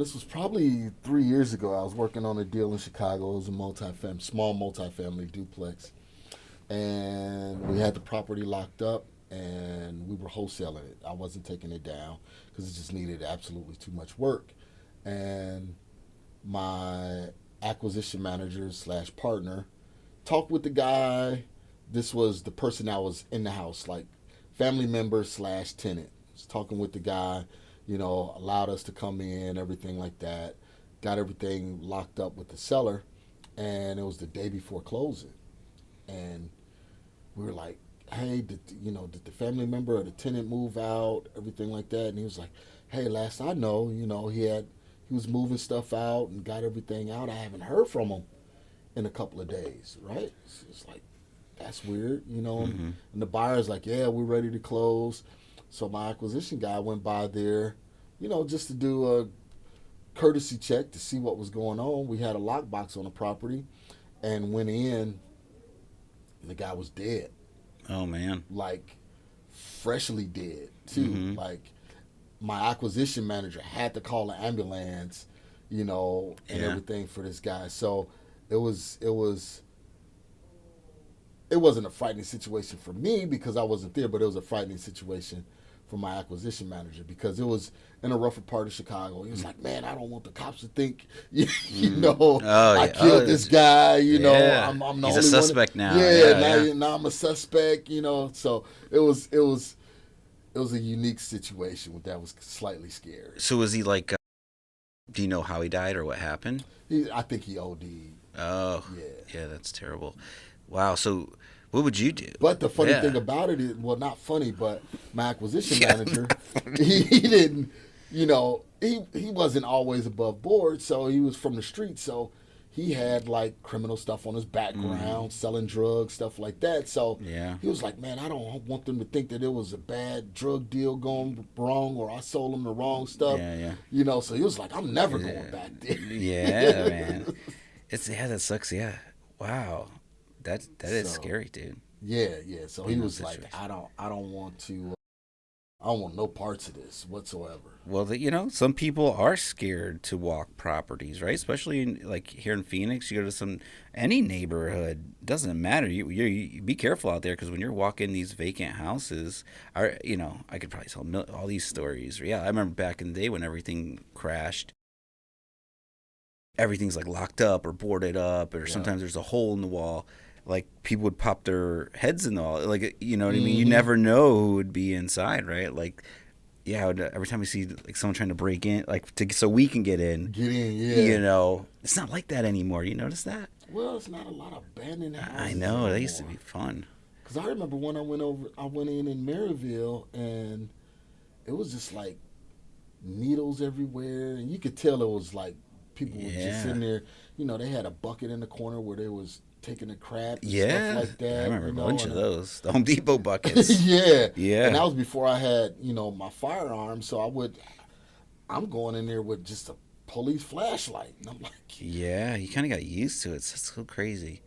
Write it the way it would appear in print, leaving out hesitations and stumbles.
This was probably 3 years ago. I was working on a deal in Chicago. It was a small multifamily duplex, and we had the property locked up, and we were wholesaling it. I wasn't taking it down because it just needed absolutely too much work. And my acquisition manager slash partner talked with the guy. This was the person that was in the house, like family member slash tenant. Was talking with the guy, allowed us to come in, everything like that. Got everything locked up with the seller, and it was the day before closing. And we were like, "Hey, did the family member or the tenant move out? Everything like that." And he was like, "Hey, last I know, he was moving stuff out and got everything out. I haven't heard from him in a couple of days, right?" It's like, that's weird. Mm-hmm. And the buyer's like, "Yeah, we're ready to close." So my acquisition guy went by there, just to do a courtesy check to see what was going on. We had a lockbox on the property and went in, and the guy was dead, Oh man. like freshly dead too. Mm-hmm. Like my acquisition manager had to call an ambulance, and Yeah. everything for this guy. So it was it wasn't a frightening situation for me because I wasn't there, but it was a frightening situation for my acquisition manager because it was in a rougher part of Chicago. He was like, "Man, I don't want the cops to think, Mm. Oh I yeah. Oh, killed this guy. yeah. I'm the He's a only one. suspect now. Yeah, Yeah, yeah. now I'm a suspect. So it was a unique situation that was slightly scary. So was he like? Do you know how he died or what happened? I think he OD'd. Oh, Yeah. yeah. That's terrible. Wow. So what would you do? But the funny thing Yeah. about it is, well, not funny, but my acquisition Yeah. manager, he didn't, he wasn't always above board. So he was from the street. So he had like criminal stuff on his Mm. background, selling drugs, stuff like that. So Yeah. he was like, "Man, I don't want them to think that it was a bad drug deal going wrong or I sold them the wrong stuff." Yeah. Yeah. So he was like, "I'm never Yeah. going back there." Yeah, man. It's yeah. That sucks. Yeah. Wow. That is So scary, dude. yeah. So he In those was like, situations. I don't want to. I don't want no parts of this whatsoever." Well, some people are scared to walk properties, right? Especially like here in Phoenix, you go to any neighborhood, doesn't matter. You be careful out there because when you're walking these vacant houses, I could probably tell all these stories. Yeah, I remember back in the day when everything crashed, everything's like locked up or boarded up, or Yeah. sometimes there's a hole in the wall. Like people would pop their heads in the wall, like you know what I mean. You Mm-hmm. never know who would be inside, right? Like yeah, every time we see like someone trying to break in, like so we can get in, Get in, yeah. it's not like that anymore. You notice that? Well, it's not a lot of abandoned I houses know that used to be anymore. fun. Cause I remember when I went in Maryville, and it was just like needles everywhere, and you could tell it was like people were just Yeah, in there. They had a bucket in the corner where they was taking a crap and stuff yeah, like I that. remember a bunch And of those. The Home Depot buckets. yeah, and Yeah, that was before I had my firearm, so I'm going in there with just a police flashlight, and I'm like, yeah. You kind of got used to it. It's so crazy.